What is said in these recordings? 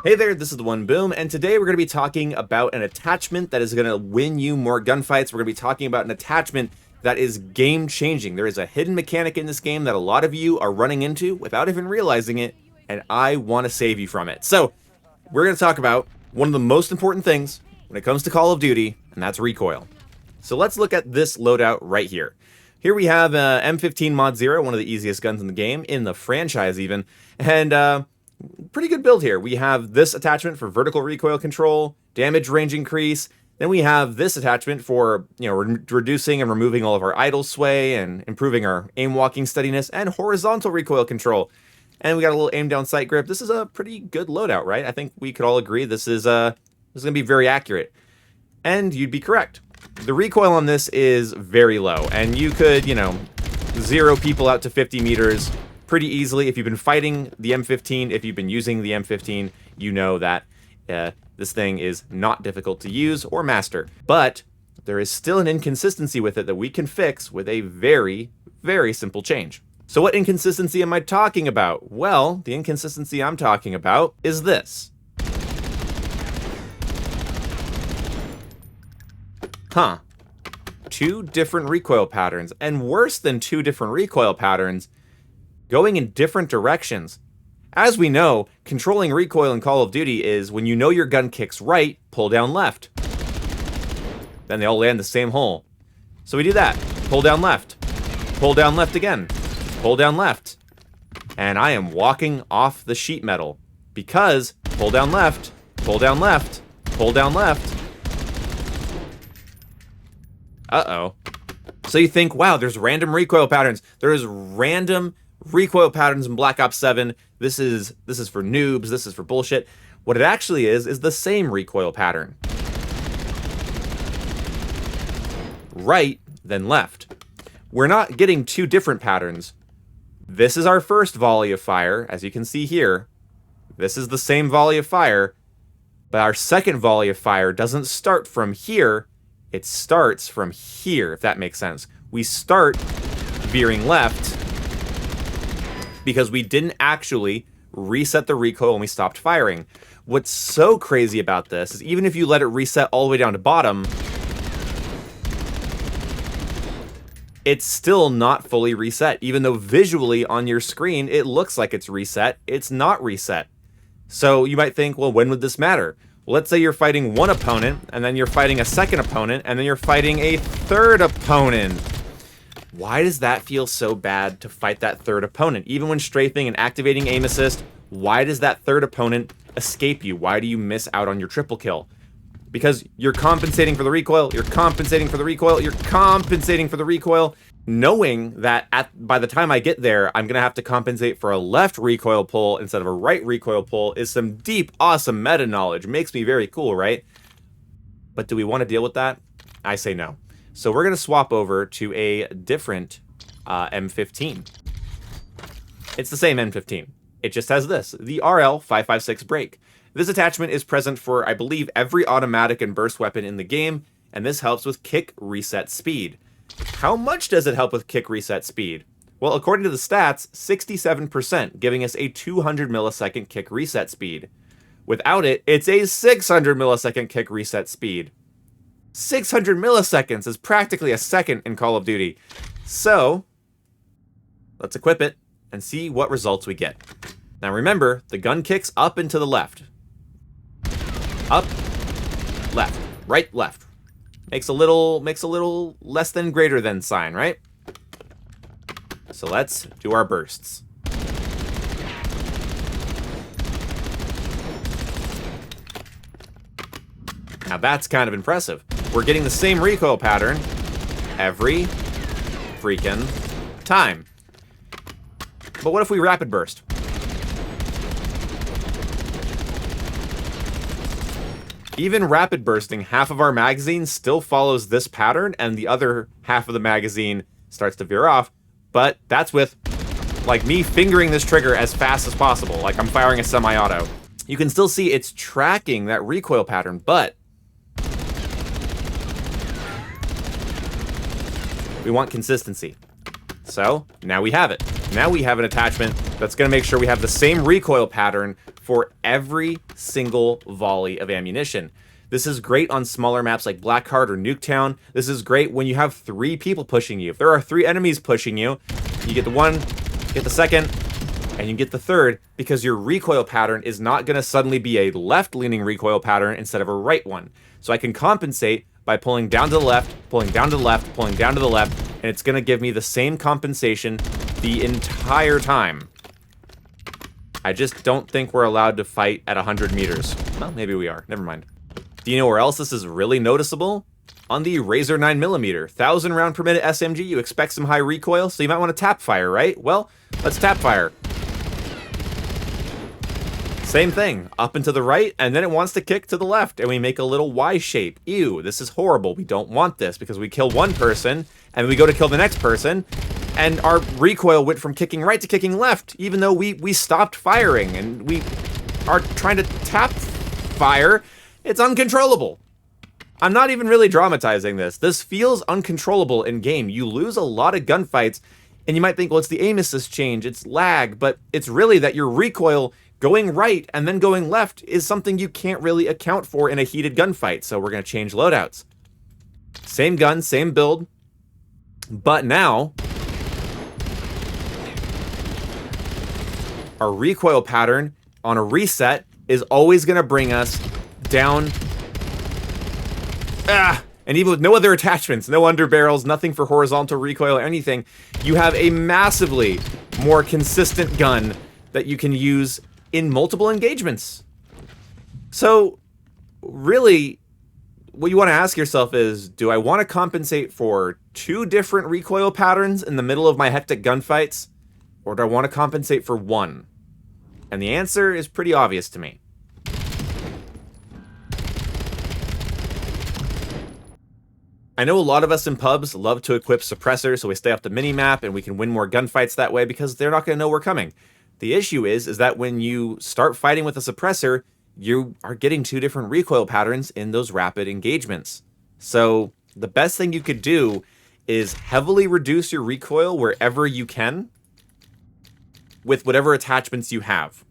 Hey there, this is the One Boom, and today we're going to be talking about an attachment that is going to win you more gunfights. We're going to be talking about an attachment that is game-changing. There is a hidden mechanic in this game that a lot of you are running into without even realizing it, and I want to save you from it. So, we're going to talk about one of the most important things when it comes to Call of Duty, and that's recoil. So let's look at this loadout right here. Here we have M15 Mod 0, one of the easiest guns in the game, in the franchise even, and pretty good build here. We have this attachment for vertical recoil control, damage range increase. Then we have this attachment for, reducing and removing all of our idle sway and improving our aim walking steadiness and horizontal recoil control. And we got a little aim down sight grip. This is a pretty good loadout, right? I think we could all agree this is going to be very accurate. And you'd be correct. The recoil on this is very low, and you could, zero people out to 50 meters pretty easily. If you've been fighting the M15, if you've been using the M15, you know that this thing is not difficult to use or master. But there is still an inconsistency with it that we can fix with a very, very simple change. So what inconsistency am I talking about? Well, the inconsistency I'm talking about is this. Two different recoil patterns, and worse than two different recoil patterns, going in different directions. As we know, controlling recoil in Call of Duty is when you know your gun kicks right, pull down left. Then they all land the same hole. So we do that. Pull down left again. Pull down left. And I am walking off the sheet metal because pull down left, pull down left, pull down left. Uh-oh. So you think, wow, there's random recoil patterns. There is random recoil patterns in Black Ops 7. This is for noobs. This is for bullshit. What it actually is the same recoil pattern. Right, then left. We're not getting two different patterns. This is our first volley of fire, as you can see here. This is the same volley of fire, but our second volley of fire doesn't start from here. It starts from here, if that makes sense. We start veering left because we didn't actually reset the recoil when we stopped firing. What's so crazy about this is even if you let it reset all the way down to bottom, it's still not fully reset. Even though visually on your screen it looks like it's reset, it's not reset. So you might think, well, when would this matter? Well, let's say you're fighting one opponent, and then you're fighting a second opponent, and then you're fighting a third opponent. Why does that feel so bad to fight that third opponent? Even when strafing and activating aim assist, why does that third opponent escape you? Why do you miss out on your triple kill? Because you're compensating for the recoil, you're compensating for the recoil, you're compensating for the recoil, knowing that by the time I get there, I'm going to have to compensate for a left recoil pull instead of a right recoil pull is some deep, awesome meta knowledge. Makes me very cool, right? But do we want to deal with that? I say no. So we're going to swap over to a different M15. It's the same M15. It just has this, the RL556 brake. This attachment is present for, I believe, every automatic and burst weapon in the game, and this helps with kick reset speed. How much does it help with kick reset speed? Well, according to the stats, 67%, giving us a 200 millisecond kick reset speed. Without it, it's a 600 millisecond kick reset speed. 600 milliseconds is practically a second in Call of Duty. So, let's equip it and see what results we get. Now remember, the gun kicks up and to the left. Up, left, right, left. Makes a little less than greater than sign, right? So let's do our bursts. Now that's kind of impressive. We're getting the same recoil pattern every freaking time. But what if we rapid burst? Even rapid bursting, half of our magazine still follows this pattern, and the other half of the magazine starts to veer off. But that's with, like, me fingering this trigger as fast as possible, like I'm firing a semi-auto. You can still see it's tracking that recoil pattern, but we want consistency. So now we have it. Now we have an attachment that's going to make sure we have the same recoil pattern for every single volley of ammunition. This is great on smaller maps like Blackheart or Nuketown. This is great when you have 3 people pushing you. If there are 3 enemies pushing you, you get the one, get the second, and you get the third, because your recoil pattern is not going to suddenly be a left-leaning recoil pattern instead of a right one. So I can compensate by pulling down to the left, pulling down to the left, pulling down to the left, and it's going to give me the same compensation the entire time. I just don't think we're allowed to fight at 100 meters. Well, maybe we are. Never mind. Do you know where else this is really noticeable? On the Razor 9mm, 1,000 round per minute SMG, you expect some high recoil, so you might want to tap fire, right? Well, let's tap fire. Same thing, up and to the right, and then it wants to kick to the left, and we make a little Y shape. Ew, this is horrible. We don't want this, because we kill one person, and we go to kill the next person, and our recoil went from kicking right to kicking left, even though we stopped firing, and we are trying to tap fire. It's uncontrollable. I'm not even really dramatizing this. This feels uncontrollable in game. You lose a lot of gunfights, and you might think, well, it's the aim assist change, it's lag, but it's really that your recoil going right and then going left is something you can't really account for in a heated gunfight, so we're going to change loadouts. Same gun, same build, but now our recoil pattern on a reset is always going to bring us down. And even with no other attachments, no underbarrels, nothing for horizontal recoil or anything, you have a massively more consistent gun that you can use in multiple engagements. So really, what you want to ask yourself is, do I want to compensate for 2 different recoil patterns in the middle of my hectic gunfights, or do I want to compensate for 1? And the answer is pretty obvious to me. I know a lot of us in pubs love to equip suppressors so we stay off the minimap and we can win more gunfights that way because they're not going to know we're coming. The issue is that when you start fighting with a suppressor, you are getting 2 different recoil patterns in those rapid engagements. So the best thing you could do is heavily reduce your recoil wherever you can with whatever attachments you have.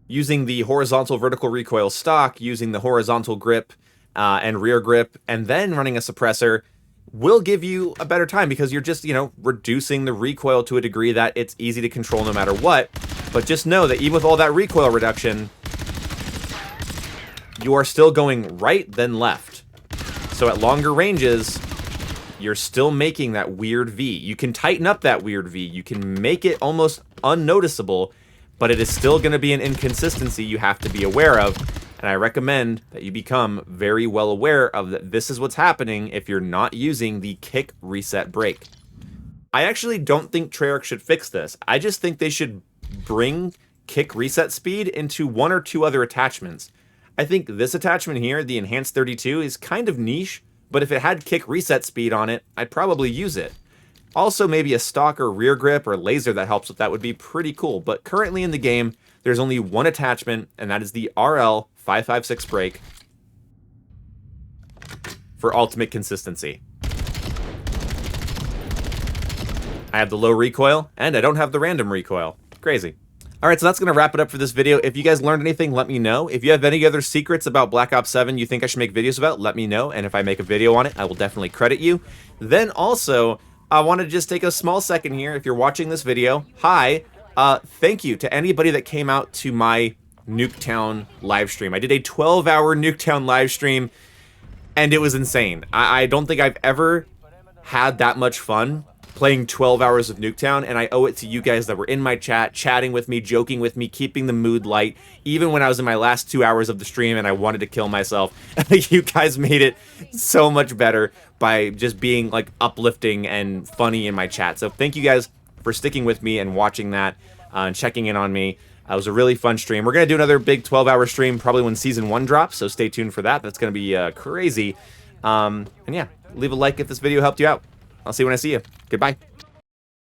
Using the horizontal vertical recoil stock, using the horizontal grip and rear grip, and then running a suppressor will give you a better time because you're just, reducing the recoil to a degree that it's easy to control no matter what. But just know that even with all that recoil reduction, you are still going right then left. So at longer ranges, you're still making that weird V. You can tighten up that weird V. You can make it almost unnoticeable, but it is still going to be an inconsistency you have to be aware of. And I recommend that you become very well aware of that this is what's happening if you're not using the kick reset brake. I actually don't think Treyarch should fix this. I just think they should bring kick reset speed into 1 or 2 other attachments. I think this attachment here, the Enhanced 32, is kind of niche, but if it had kick reset speed on it, I'd probably use it. Also, maybe a stock or rear grip or laser that helps with that would be pretty cool, but currently in the game, there's only 1 attachment, and that is the RL 556 brake for ultimate consistency. I have the low recoil, and I don't have the random recoil. Crazy. Alright, so that's going to wrap it up for this video. If you guys learned anything, let me know. If you have any other secrets about Black Ops 7 you think I should make videos about, let me know. And if I make a video on it, I will definitely credit you. Then also, I want to just take a small second here. If you're watching this video, hi. Thank you to anybody that came out to my Nuketown live stream. I did a 12-hour Nuketown live stream, and it was insane. I don't think I've ever had that much fun playing 12 hours of Nuketown, and I owe it to you guys that were in my chat, chatting with me, joking with me, keeping the mood light, even when I was in my last 2 hours of the stream and I wanted to kill myself. You guys made it so much better by just being like uplifting and funny in my chat. So thank you guys for sticking with me and watching that and checking in on me. It was a really fun stream. We're going to do another big 12-hour stream probably when Season 1 drops, so stay tuned for that. That's going to be crazy. And yeah, leave a like if this video helped you out. I'll see you when I see you. Goodbye.